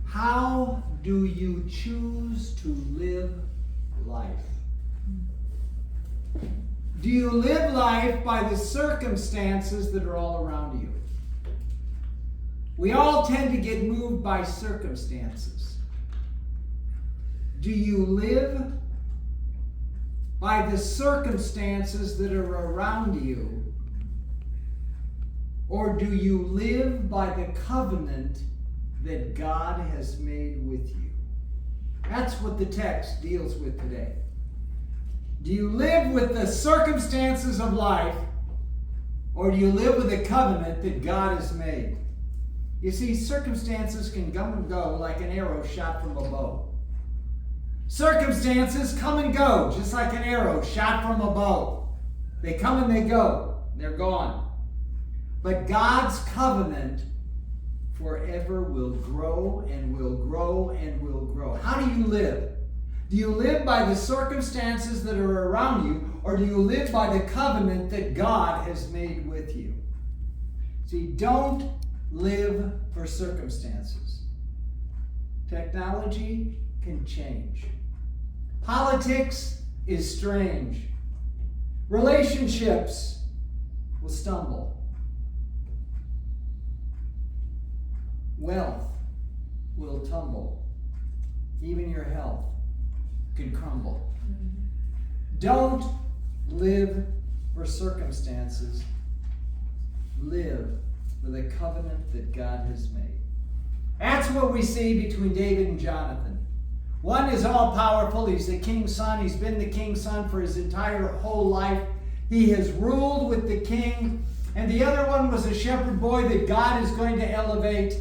How do you choose to live life? Do you live life by the circumstances that are all around you? We all tend to get moved by circumstances. Do you live by the circumstances that are around you? Or do you live by the covenant that God has made with you? That's what the text deals with today. Do you live with the circumstances of life, or do you live with a covenant that God has made? You see, circumstances can come and go like an arrow shot from a bow. Circumstances come and go just like an arrow shot from a bow. They come and they go. They're gone. But God's covenant forever will grow and will grow and will grow. How do you live? Do you live by the circumstances that are around you, or do you live by the covenant that God has made with you? See, don't live for circumstances. Technology can change. Politics is strange. Relationships will stumble. Wealth will tumble. Even your health can crumble. Don't live for circumstances. Live for the covenant that God has made. That's what we see between David and Jonathan. One is all-powerful. He's the king's son. He's been the king's son for his entire whole life. He has ruled with the king. And the other one was a shepherd boy that God is going to elevate.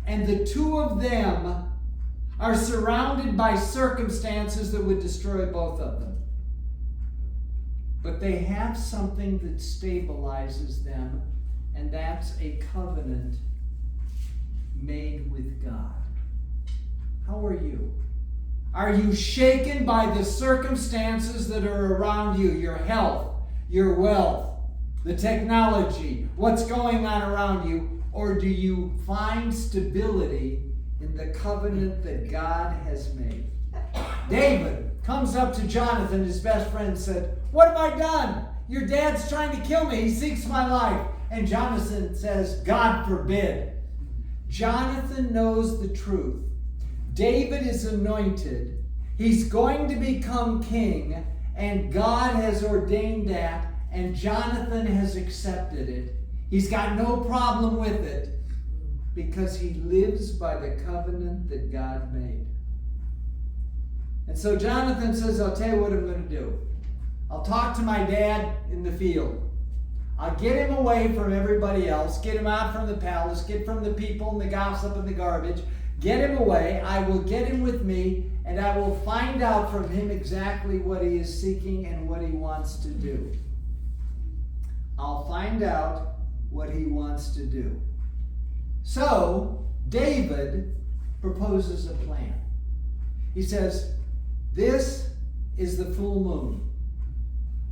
And the two of them are surrounded by circumstances that would destroy both of them. But they have something that stabilizes them, and that's a covenant made with God. How are you? Are you shaken by the circumstances that are around you? Your health, your wealth, the technology, what's going on around you? Or do you find stability in the covenant that God has made? David comes up to Jonathan, his best friend, and said, "What have I done? Your dad's trying to kill me. He seeks my life." And Jonathan says, "God forbid." Jonathan knows the truth. David is anointed. He's going to become king, and God has ordained that, and Jonathan has accepted it. He's got no problem with it because he lives by the covenant that God made. And so Jonathan says, "I'll tell you what I'm going to do. I'll talk to my dad in the field. I'll get him away from everybody else, get him out from the palace, get from the people and the gossip and the garbage, get him away. I will get him with me, and I will find out from him exactly what he is seeking and what he wants to do. I'll find out what he wants to do." So David proposes a plan. He says, this is the full moon.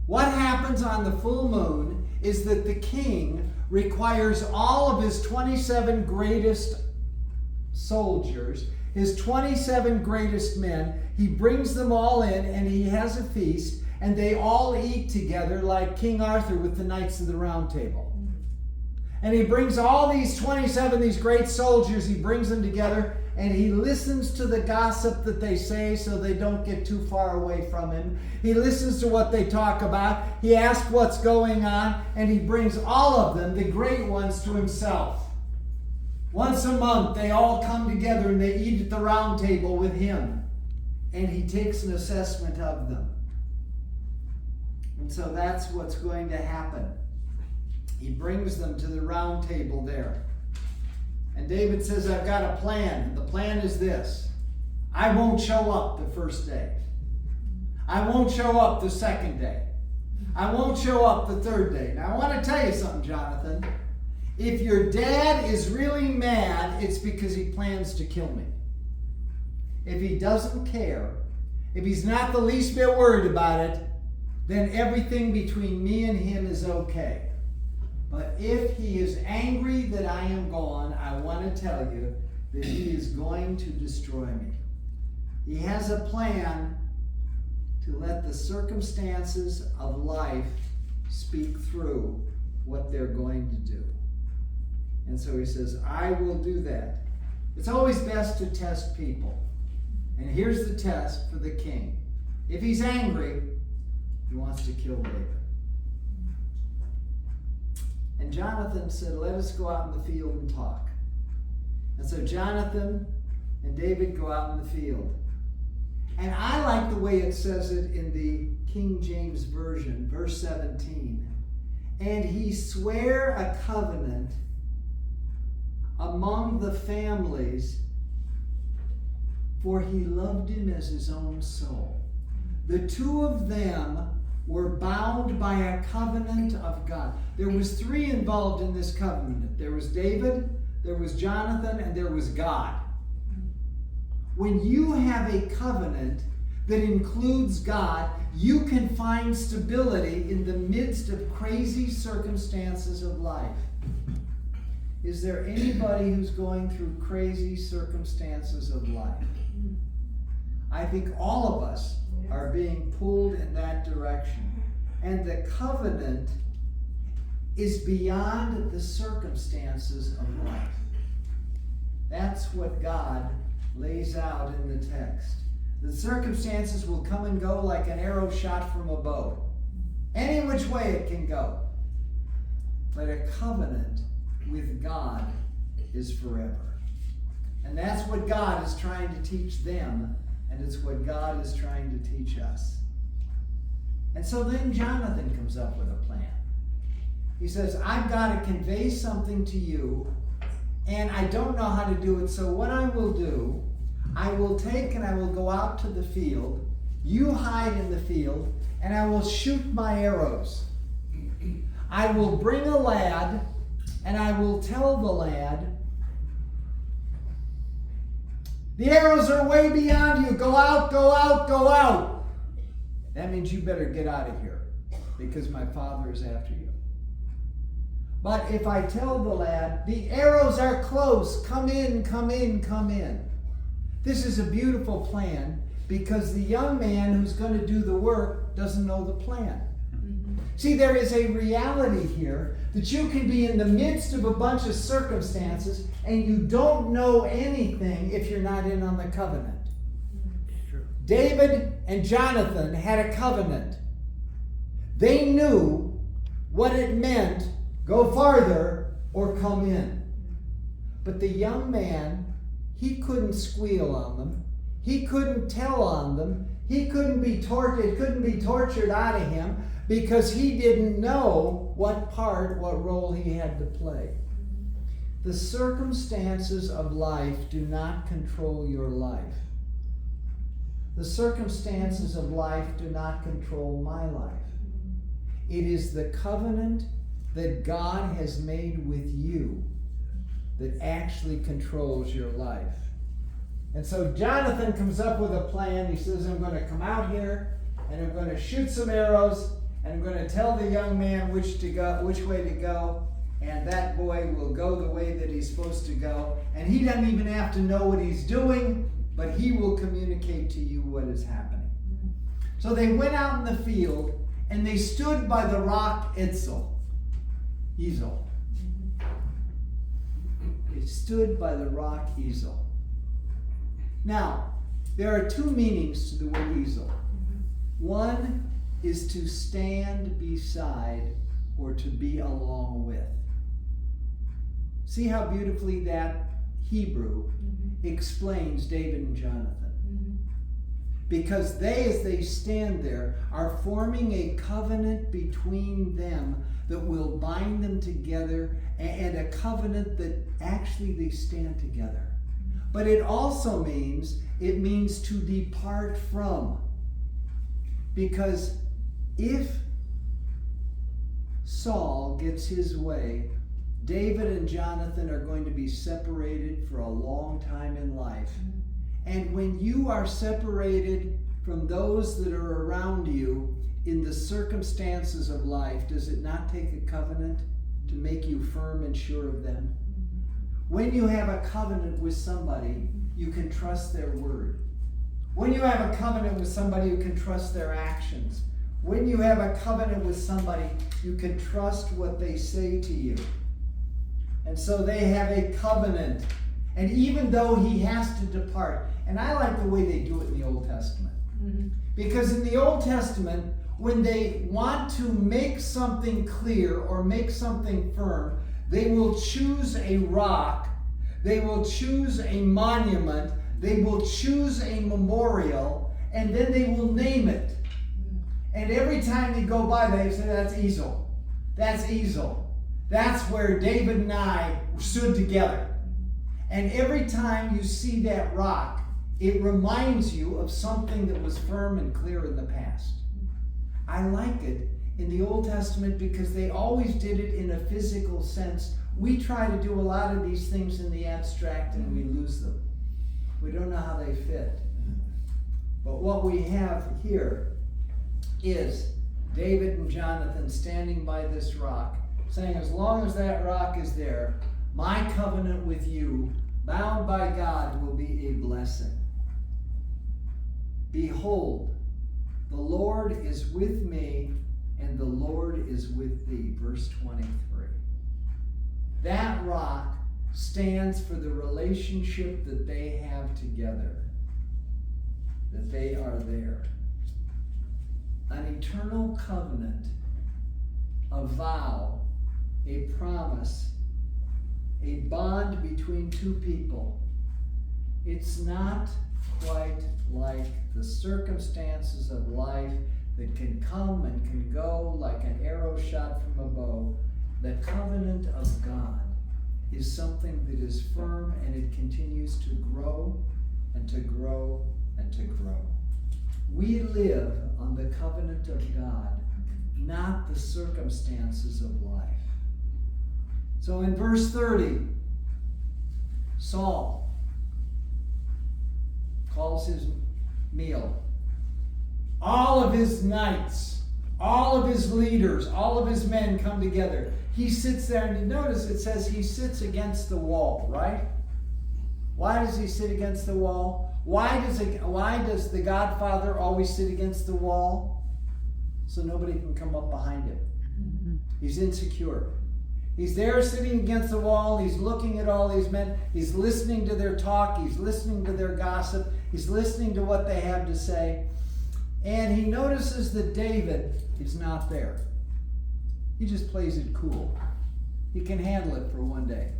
What happens on the full moon is that the king requires all of his 27 greatest soldiers, his 27 greatest men. He brings them all in and he has a feast, and they all eat together like King Arthur with the Knights of the Round Table. And he brings all these 27, these great soldiers, he brings them together, and he listens to the gossip that they say so they don't get too far away from him. He listens to what they talk about. He asks what's going on, and he brings all of them, the great ones, to himself. Once a month, they all come together and they eat at the round table with him. And he takes an assessment of them. And so that's what's going to happen. He brings them to the round table there. And David says, "I've got a plan. And the plan is this. I won't show up the first day. I won't show up the second day. I won't show up the third day." Now I want to tell you something, Jonathan. If your dad is really mad, it's because he plans to kill me. If he doesn't care, if he's not the least bit worried about it, then everything between me and him is okay. But if he is angry that I am gone, I want to tell you, that he is going to destroy me. He has a plan to let the circumstances of life speak through what they're going to do. And so he says, I will do that. It's always best to test people. And here's the test for the king. If he's angry, he wants to kill David. And Jonathan said, let us go out in the field and talk. And so Jonathan and David go out in the field. And I like the way it says it in the King James Version, verse 17. And he sware a covenant among the families, for he loved him as his own soul. The two of them were bound by a covenant of God. There was three involved in this covenant. There was David, there was Jonathan, and there was God. When you have a covenant that includes God, you can find stability in the midst of crazy circumstances of life. Is there anybody who's going through crazy circumstances of life? I think all of us are being pulled in that direction. And the covenant is beyond the circumstances of life. That's what God lays out in the text. The circumstances will come and go like an arrow shot from a bow. Any which way it can go. But a covenant with God is forever. And that's what God is trying to teach them, and it's what God is trying to teach us. And so then Jonathan comes up with a plan. He says, I've got to convey something to you, and I don't know how to do it, so what I will do, I will take and I will go out to the field, you hide in the field, and I will shoot my arrows. I will bring a lad, and I will tell the lad, the arrows are way beyond you. Go out, go out, go out. That means you better get out of here because my father is after you. But if I tell the lad, the arrows are close, come in, come in, come in. This is a beautiful plan because the young man who's going to do the work doesn't know the plan. See, there is a reality here that you can be in the midst of a bunch of circumstances and you don't know anything if you're not in on the covenant. True. David and Jonathan had a covenant. They knew what it meant, go farther or come in. But the young man, he couldn't squeal on them. He couldn't tell on them. He couldn't be tortured out of him because he didn't know what role he had to play. The circumstances of life do not control your life. The circumstances of life do not control my life. It is the covenant that God has made with you that actually controls your life. And so Jonathan comes up with a plan. He says, I'm going to come out here and I'm going to shoot some arrows and I'm going to tell the young man which way to go, and that boy will go the way that he's supposed to go. And he doesn't even have to know what he's doing, but he will communicate to you what is happening. So they went out in the field and they stood by the rock Ezel. They stood by the rock Ezel. Now, there are two meanings to the word Ezel. One is to stand beside or to be along with. See how beautifully that Hebrew explains David and Jonathan. Because they, as they stand there, are forming a covenant between them that will bind them together, and a covenant that actually they stand together. But it also means to depart from. Because if Saul gets his way, David and Jonathan are going to be separated for a long time in life. And when you are separated from those that are around you in the circumstances of life, does it not take a covenant to make you firm and sure of them? When you have a covenant with somebody, you can trust their word. When you have a covenant with somebody, you can trust their actions. When you have a covenant with somebody, you can trust what they say to you. And so they have a covenant. And even though he has to depart, and I like the way they do it in the Old Testament. Mm-hmm. Because in the Old Testament, when they want to make something clear or make something firm, they will choose a rock, they will choose a monument, they will choose a memorial, and then they will name it. And every time they go by, they say, that's Ezel. That's Ezel. That's where David and I stood together. And every time you see that rock, it reminds you of something that was firm and clear in the past. I like it in the Old Testament because they always did it in a physical sense. We try to do a lot of these things in the abstract and we lose them. We don't know how they fit. But what we have here is David and Jonathan standing by this rock, saying, as long as that rock is there, my covenant with you, bound by God, will be a blessing. Behold, the Lord is with me, and the Lord is with thee. Verse 23. That rock stands for the relationship that they have together, that they are there. An eternal covenant, a vow, a promise, a bond between two people. It's not quite like the circumstances of life that can come and can go like an arrow shot from a bow. The covenant of God is something that is firm, and it continues to grow and to grow and to grow. We live on the covenant of God, not the circumstances of life. So in verse 30, Saul calls his meal. All of his knights, all of his leaders, all of his men come together. He sits there, and you notice it says he sits against the wall, right? Why does he sit against the wall? Why does the Godfather always sit against the wall? So nobody can come up behind him. Mm-hmm. He's insecure. He's there sitting against the wall. He's looking at all these men. He's listening to their talk. He's listening to their gossip. He's listening to what they have to say. And he notices that David is not there. He just plays it cool. He can handle it for one day.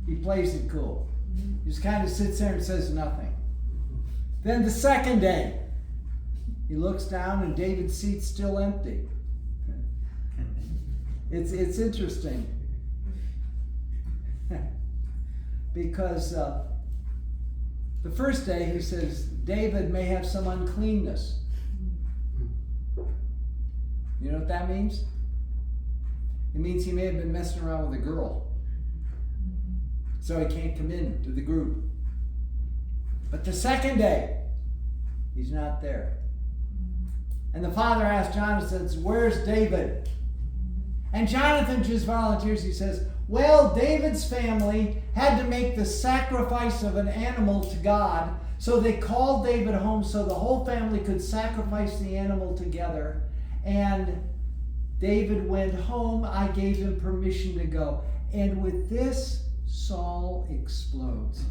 He plays it cool. He just kind of sits there and says nothing. Then the second day, he looks down and David's seat's still empty. It's interesting. Because the first day he says, David may have some uncleanness. You know what that means? It means he may have been messing around with a girl. So he can't come in to the group. But the second day, he's not there. And the father asks Jonathan, where's David? And Jonathan just volunteers. He says, well, David's family had to make the sacrifice of an animal to God. So they called David home so the whole family could sacrifice the animal together. And David went home. I gave him permission to go. And with this, Saul explodes.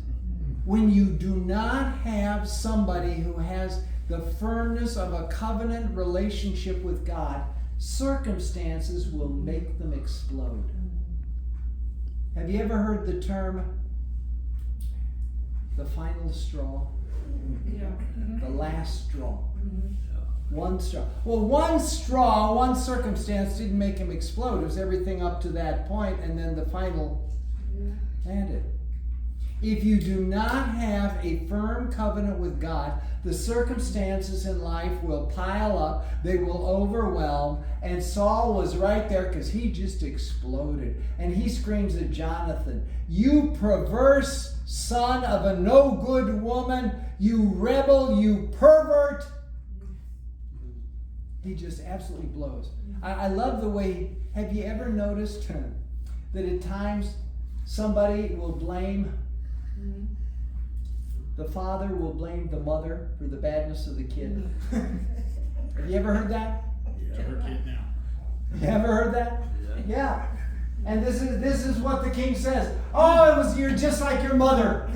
When you do not have somebody who has the firmness of a covenant relationship with God, circumstances will make them explode. Have you ever heard the term the final straw? Yeah. Mm-hmm. The last straw. Mm-hmm. One straw. Well, one straw, one circumstance didn't make him explode. It was everything up to that point, and then the final landed. If you do not have a firm covenant with God, the circumstances in life will pile up, they will overwhelm, and Saul was right there because he just exploded. And he screams at Jonathan, you perverse son of a no good woman, you rebel, you pervert. He just absolutely blows. I love the way, have you ever noticed that at times Somebody will blame, the father will blame the mother for the badness of the kid. Have you ever heard that? Yeah, we're kidding now. You ever heard that? Yeah. Yeah. And this is what the king says. Oh, you're just like your mother.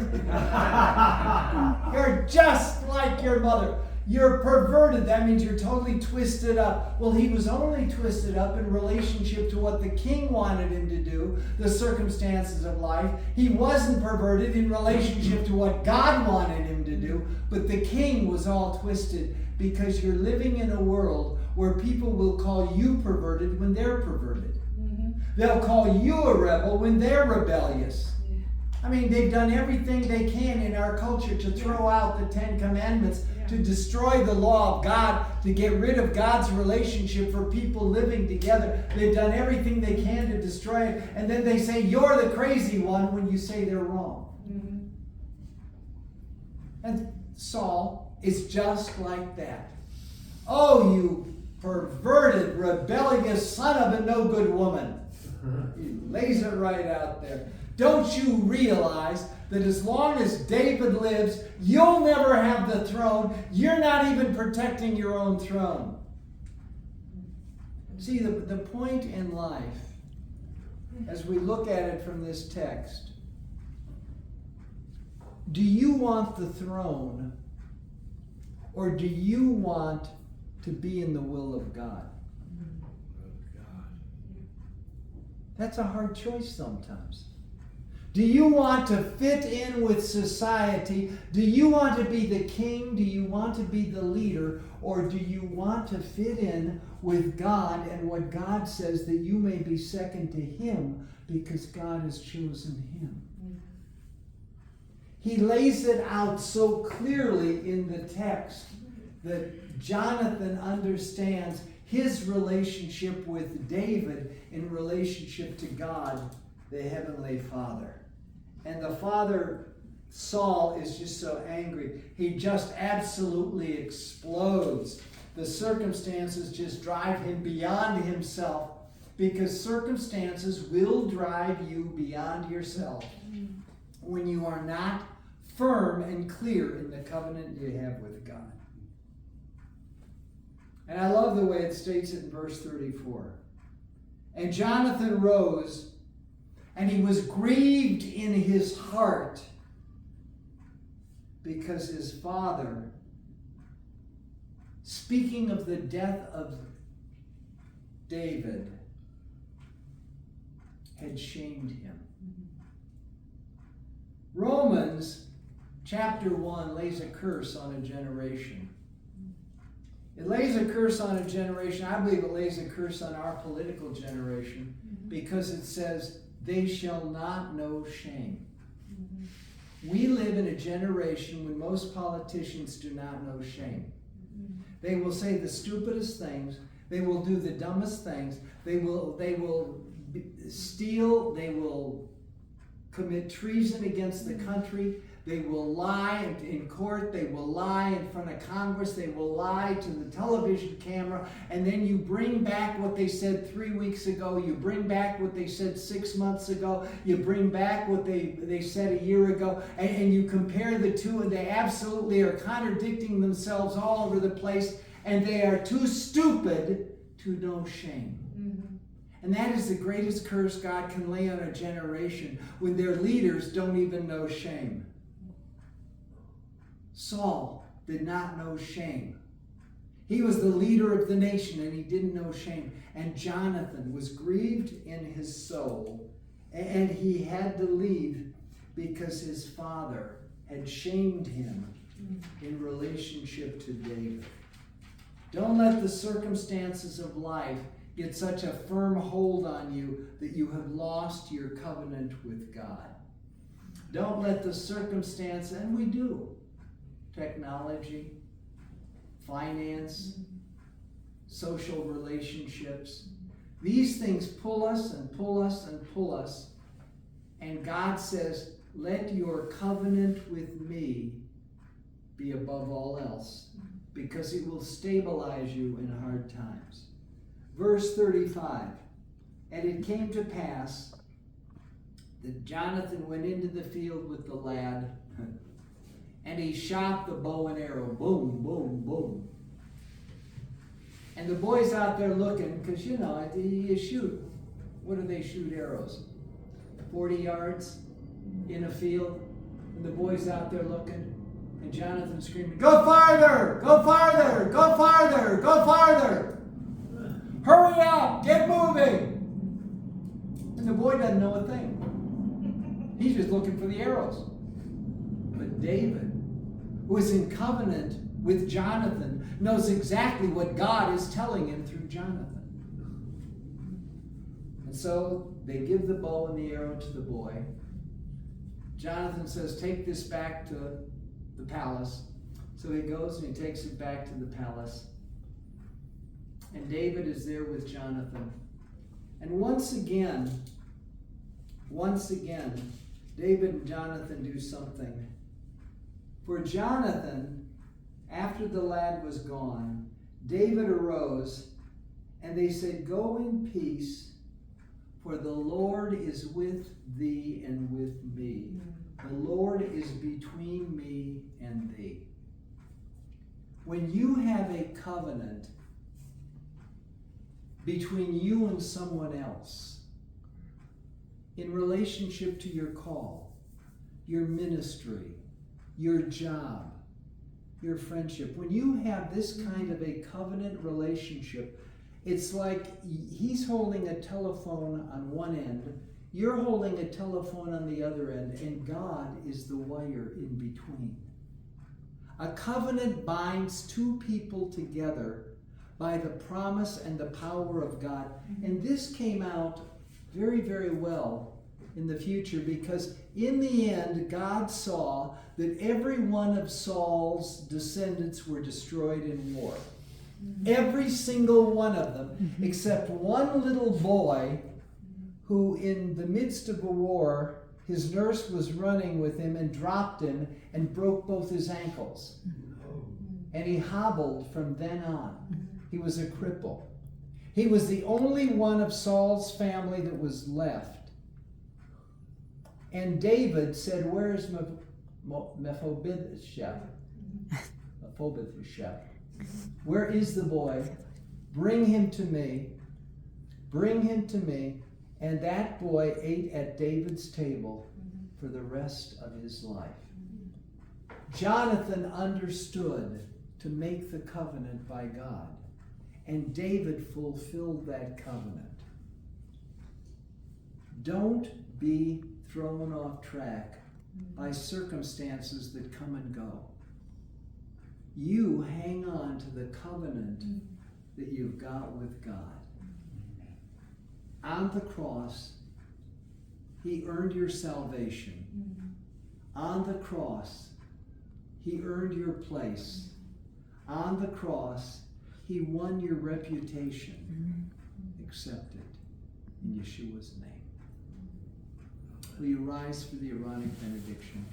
You're just like your mother. You're perverted. That means you're totally twisted up. Well, he was only twisted up in relationship to what the king wanted him to do, the circumstances of life. He wasn't perverted in relationship to what God wanted him to do, but the king was all twisted because you're living in a world where people will call you perverted when they're perverted. They'll call you a rebel when they're rebellious. I mean, they've done everything they can in our culture to throw out the Ten Commandments, to destroy the law of God, to get rid of God's relationship for people living together. They've done everything they can to destroy it. And then they say, you're the crazy one when you say they're wrong. And Saul is just like that. Oh, you perverted, rebellious son of a no good woman. He lays it right out there. Don't you realize that as long as David lives, you'll never have the throne? You're not even protecting your own throne. See, the point in life, as we look at it from this text, do you want the throne, or do you want to be in the will of God? That's a hard choice sometimes. Do you want to fit in with society? Do you want to be the king? Do you want to be the leader? Or do you want to fit in with God and what God says, that you may be second to him because God has chosen him? He lays it out so clearly in the text that Jonathan understands his relationship with David in relationship to God, the Heavenly Father. And the father, Saul, is just so angry. He just absolutely explodes. The circumstances just drive him beyond himself, because circumstances will drive you beyond yourself when you are not firm and clear in the covenant you have with God. And I love the way it states it in verse 34. And Jonathan rose, and he was grieved in his heart because his father, speaking of the death of David, had shamed him. Romans chapter 1 lays a curse on a generation. It lays a curse on a generation. I believe it lays a curse on our political generation, because it says, they shall not know shame. We live in a generation when most politicians do not know shame. They will say the stupidest things. They will do the dumbest things. They will steal. They will commit treason against the country. They will lie in court. They will lie in front of Congress. They will lie to the television camera. And then you bring back what they said 3 weeks ago. You bring back what they said 6 months ago. You bring back what they said a year ago. And you compare the two, and they absolutely are contradicting themselves all over the place. And they are too stupid to know shame. And that is the greatest curse God can lay on a generation, when their leaders don't even know shame. Saul did not know shame. He was the leader of the nation, and he didn't know shame. And Jonathan was grieved in his soul, and he had to leave because his father had shamed him in relationship to David. Don't let the circumstances of life get such a firm hold on you that you have lost your covenant with God. Don't let the circumstance, and we do, technology, finance, social relationships, these things pull us and pull us and pull us. And God says, let your covenant with me be above all else, because it will stabilize you in hard times. Verse 35, and it came to pass that Jonathan went into the field with the lad and he shot the bow and arrow. Boom, boom, boom. And the boy's out there looking, because you know, you shoot. What do they shoot arrows? 40 yards in a field. And the boy's out there looking. And Jonathan's screaming, "Go farther! Go farther! Go farther! Go farther! Hurry up! Get moving!" And the boy doesn't know a thing. He's just looking for the arrows. But David, who is in covenant with Jonathan, knows exactly what God is telling him through Jonathan. And so they give the bow and the arrow to the boy. Jonathan says, "Take this back to the palace." So he goes and he takes it back to the palace. And David is there with Jonathan. And once again, David and Jonathan do something. For Jonathan, after the lad was gone, David arose and they said, "Go in peace, for the Lord is with thee and with me. The Lord is between me and thee." When you have a covenant between you and someone else in relationship to your call, your ministry, your job, your friendship, when you have this kind of a covenant relationship, it's like he's holding a telephone on one end, you're holding a telephone on the other end, and God is the wire in between. A covenant binds two people together by the promise and the power of God. And this came out very, very well in the future, because in the end, God saw that every one of Saul's descendants were destroyed in war. Every single one of them, except one little boy who, in the midst of a war, his nurse was running with him and dropped him and broke both his ankles. And he hobbled from then on. He was a cripple. He was the only one of Saul's family that was left. And David said, "Where's Mephibosheth? Where is the boy? Bring him to me. Bring him to me." And that boy ate at David's table for the rest of his life. Jonathan understood to make the covenant by God, and David fulfilled that covenant. Don't be thrown off track by circumstances that come and go. You hang on to the covenant that you've got with God. On the cross, he earned your salvation. On the cross, he earned your place. On the cross, he won your reputation. Accept it in Yeshua's name. Will you rise for the Aaronic benediction?